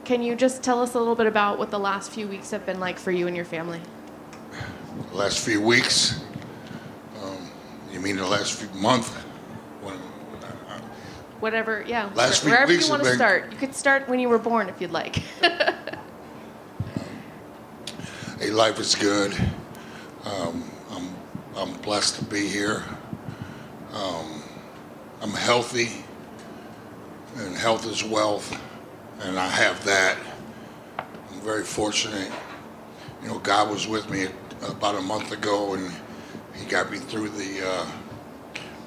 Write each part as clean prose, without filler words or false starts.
can you just tell us a little bit about what the last few weeks have been like for you and your family? The last few weeks? You mean the last few month? Whatever, yeah. Last few wherever weeks you want have to been- start. You could start when you were born if you'd like. Hey, life is good. I'm blessed to be here. I'm healthy, and health is wealth, and I have that. I'm very fortunate. You know, God was with me about a month ago, and He got me through the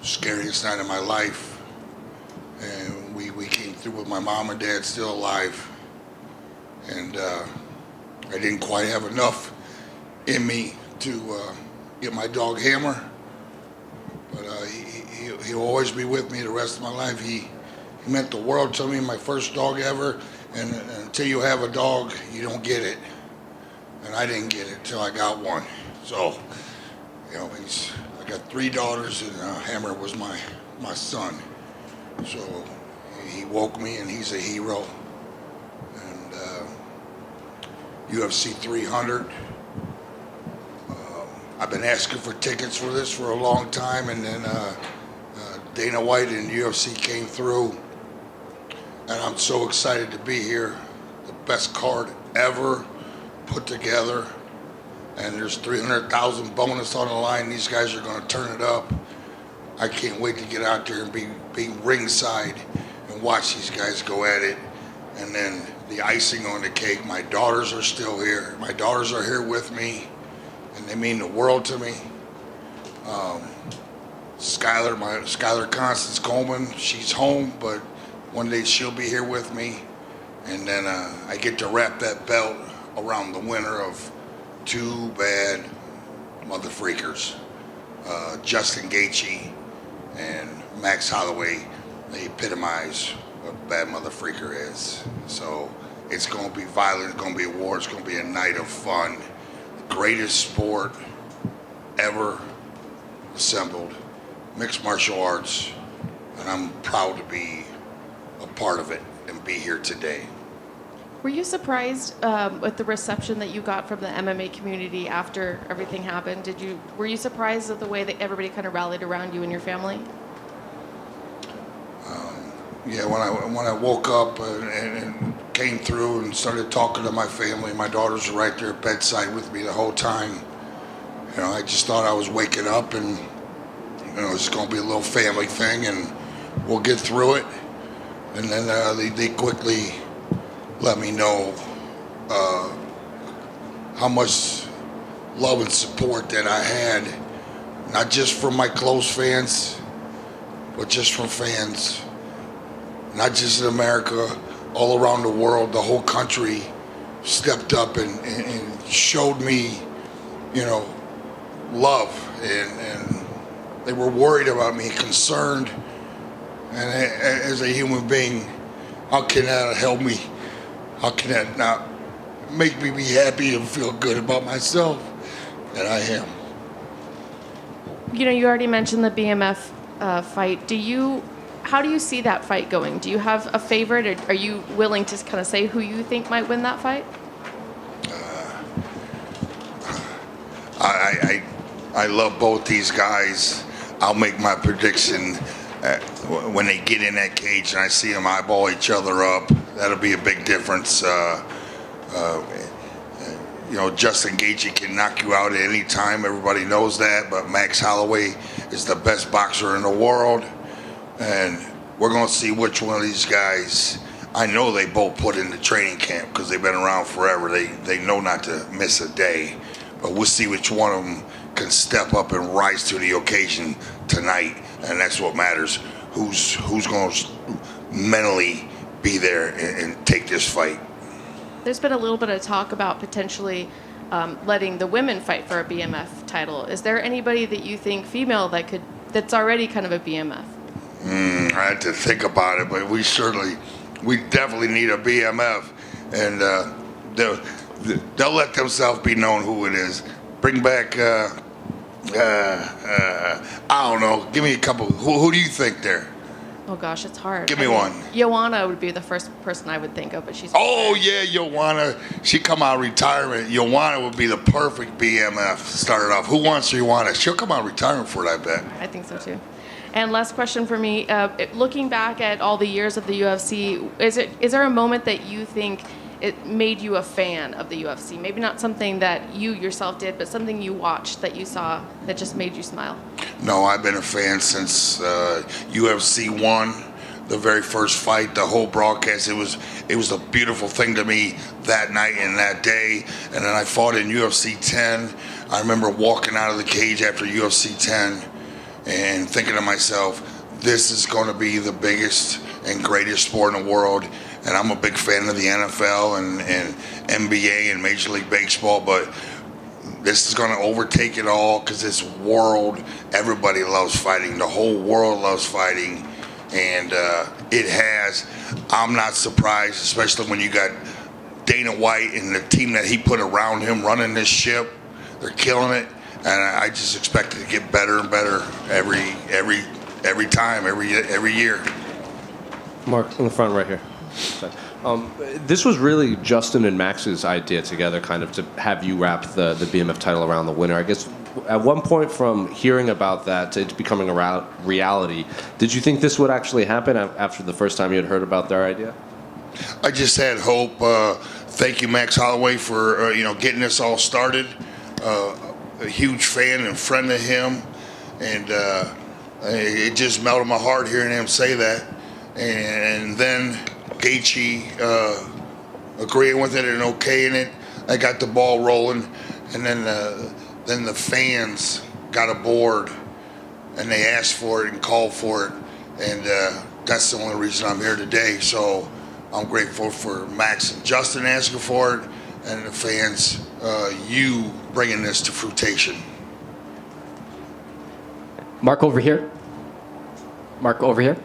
scariest night of my life. And we came through with my mom and dad still alive. And I didn't quite have enough in me to get my dog Hammer. But he'll always be with me the rest of my life. He meant the world to me, my first dog ever. And until you have a dog, you don't get it. And I didn't get it until I got one. So, you know, I got 3 daughters, and Hammer was my son. So he woke me, and he's a hero. And UFC 300. I've been asking for tickets for this for a long time, and then Dana White and UFC came through, and I'm so excited to be here. The best card ever put together, and there's 300,000 bonus on the line. These guys are going to turn it up. I can't wait to get out there and be ringside and watch these guys go at it. And then the icing on the cake, my daughters are still here. My daughters are here with me, and they mean the world to me. Skylar Constance Coleman, she's home, but one day she'll be here with me. And then I get to wrap that belt around the winner of 2 bad mother freakers, Justin Gaethje and Max Holloway. They epitomize what a bad mother freaker is. So it's going to be violent, it's going to be a war, it's going to be a night of fun. The greatest sport ever assembled, mixed martial arts, and I'm proud to be a part of it and be here today. Were you surprised with the reception that you got from the MMA community after everything happened? Were you surprised at the way that everybody kind of rallied around you and your family? Yeah, when I woke up and came through and started talking to my family, my daughters were right there bedside with me the whole time. You know, I just thought I was waking up, and you know, it's going to be a little family thing, and we'll get through it. And then they quickly let me know how much love and support that I had, not just from my close fans, but just from fans, not just in America, all around the world. The whole country stepped up and showed me, you know, love, and they were worried about me, concerned. And as a human being, how can that help me? How can that not make me be happy and feel good about myself? And I am. You know, you already mentioned the BMF fight. How do you see that fight going? Do you have a favorite, or are you willing to kind of say who you think might win that fight? I love both these guys. I'll make my prediction when they get in that cage and I see them eyeball each other up. That'll be a big difference. You know, Justin Gaethje can knock you out at any time. Everybody knows that. But Max Holloway is the best boxer in the world, and we're going to see which one of these guys. I know they both put in the training camp because they've been around forever. They know not to miss a day. But we'll see which one of them can step up and rise to the occasion tonight, and that's what matters. Who's going to mentally be there and take this fight? There's been a little bit of talk about potentially letting the women fight for a BMF title. Is there anybody that you think female that's already kind of a BMF? I had to think about it, but we definitely need a BMF, and they'll let themselves be known who it is. Bring back, I don't know. Give me a couple. Who do you think there? Oh gosh, it's hard. Give me one. Joanna would be the first person I would think of, but she's. Oh yeah, Joanna. She come out of retirement. Joanna would be the perfect BMF. Started off. Who wants Joanna? She'll come out of retirement for it, I bet. I think so too. And last question for me: looking back at all the years of the UFC, is there a moment that you think it made you a fan of the UFC? Maybe not something that you yourself did, but something you watched that you saw that just made you smile. No, I've been a fan since UFC 1, the very first fight, the whole broadcast. It was a beautiful thing to me that night and that day. And then I fought in UFC 10. I remember walking out of the cage after UFC 10 and thinking to myself, this is going to be the biggest and greatest sport in the world. And I'm a big fan of the NFL and NBA and Major League Baseball, but this is going to overtake it all because this world, everybody loves fighting. The whole world loves fighting, and it has. I'm not surprised, especially when you got Dana White and the team that he put around him running this ship. They're killing it, and I just expect it to get better and better every time, every year. Mark, in the front right here. This was really Justin and Max's idea together, kind of to have you wrap the BMF title around the winner. I guess at one point from hearing about that to it becoming a reality, did you think this would actually happen after the first time you had heard about their idea? I just had hope. Thank you, Max Holloway, for getting this all started. A huge fan and friend of him, and it just melted my heart hearing him say that. And then Gaethje agreeing with it and okaying it. I got the ball rolling, and then the fans got aboard, and they asked for it and called for it, and that's the only reason I'm here today. So I'm grateful for Max and Justin asking for it, and the fans, you bringing this to fruition. Mark over here. Mark over here.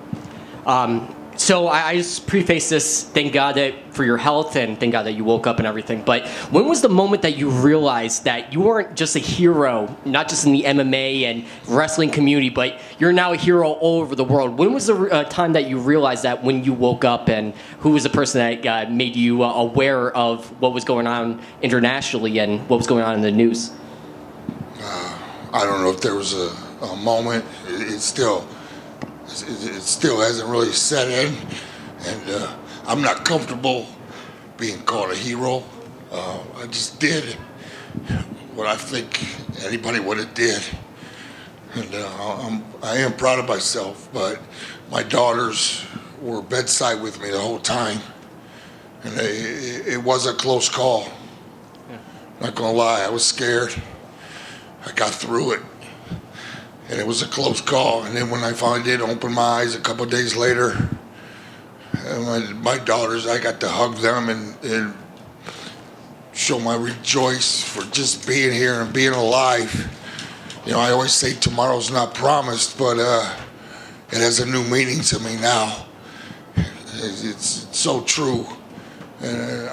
So I just preface this, thank God for your health and thank God that you woke up and everything. But when was the moment that you realized that you weren't just a hero, not just in the MMA and wrestling community, but you're now a hero all over the world? When was the time that you realized that when you woke up, and who was the person that made you aware of what was going on internationally and what was going on in the news? I don't know if there was a moment. It still hasn't really set in, and I'm not comfortable being called a hero. I just did what I think anybody would have did, and I am proud of myself. But my daughters were bedside with me the whole time, and it was a close call. Not gonna lie, I was scared. I got through it. And it was a close call. And then when I finally did open my eyes a couple of days later, my daughters, I got to hug them and show my rejoice for just being here and being alive. I always say tomorrow's not promised, but it has a new meaning to me now. It's so true. And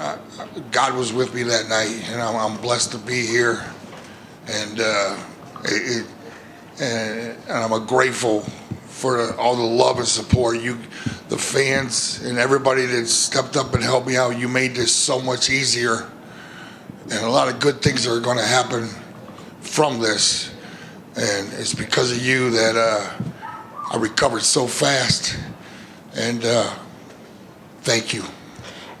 God was with me that night, and I'm blessed to be here. And and I'm grateful for all the love and support. The fans, and everybody that stepped up and helped me out. You made this so much easier, and a lot of good things are going to happen from this. And it's because of you that I recovered so fast. And thank you.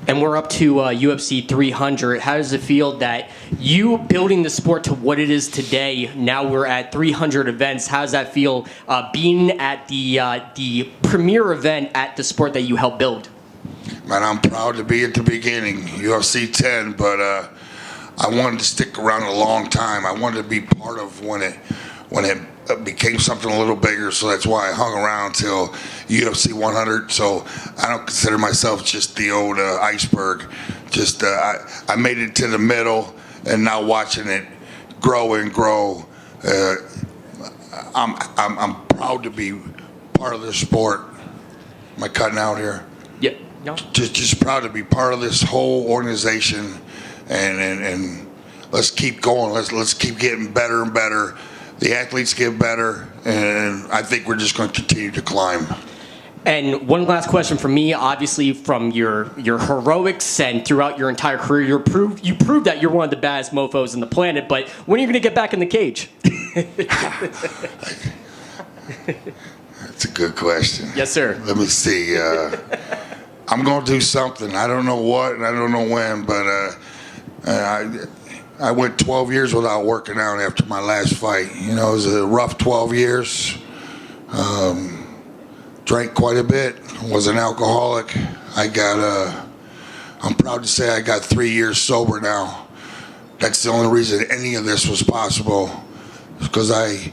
And we're up to UFC 300. How does it feel that you building the sport to what it is today? Now we're at 300 events. How does that feel being at the premier event at the sport that you helped build? Man, I'm proud to be at the beginning, UFC 10, but I wanted to stick around a long time. I wanted to be part of when it became something a little bigger, so that's why I hung around till UFC 100. So I don't consider myself just the old iceberg. Just I made it to the middle, and now watching it grow and grow, I'm proud to be part of this sport. Am I cutting out here? Yeah. No. Just proud to be part of this whole organization, and let's keep going. Let's keep getting better and better. The athletes get better, and I think we're just going to continue to climb. And one last question from me. Obviously, from your heroics and throughout your entire career, you proved that you're one of the baddest mofo's in the planet. But when are you going to get back in the cage? That's a good question. Yes, sir. Let me see. I'm going to do something. I don't know what and I don't know when, but I went 12 years without working out after my last fight. You know, it was a rough 12 years. Drank quite a bit. Was an alcoholic. I'm proud to say I got 3 years sober now. That's the only reason any of this was possible, because I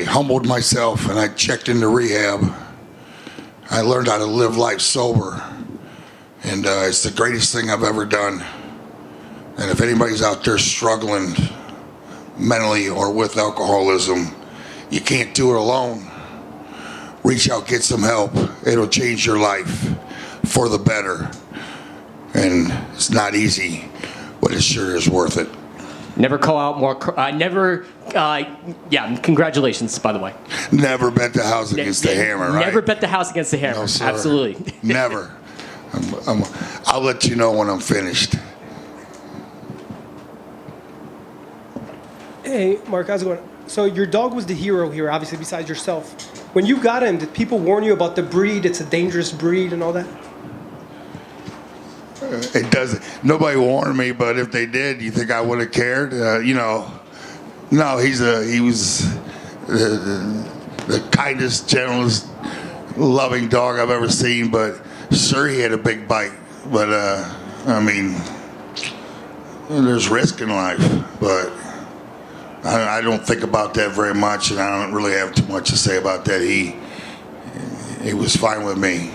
humbled myself and I checked into rehab. I learned how to live life sober, and it's the greatest thing I've ever done. And if anybody's out there struggling mentally or with alcoholism, you can't do it alone. Reach out, get some help. It'll change your life for the better. And it's not easy, but it sure is worth it. Never call out more. Congratulations, by the way. Never bet the house against the hammer, right? Never bet the house against the hammer. No, sir. Absolutely. Never. I'll let you know when I'm finished. Hey, Mark, how's it going? So your dog was the hero here, obviously, besides yourself. When you got him, did people warn you about the breed? It's a dangerous breed and all that? It doesn't. Nobody warned me, but if they did, you think I would have cared? No, he was the kindest, gentlest, loving dog I've ever seen. But sure, he had a big bite. But there's risk in life. But I don't think about that very much, and I don't really have too much to say about that. He was fine with me.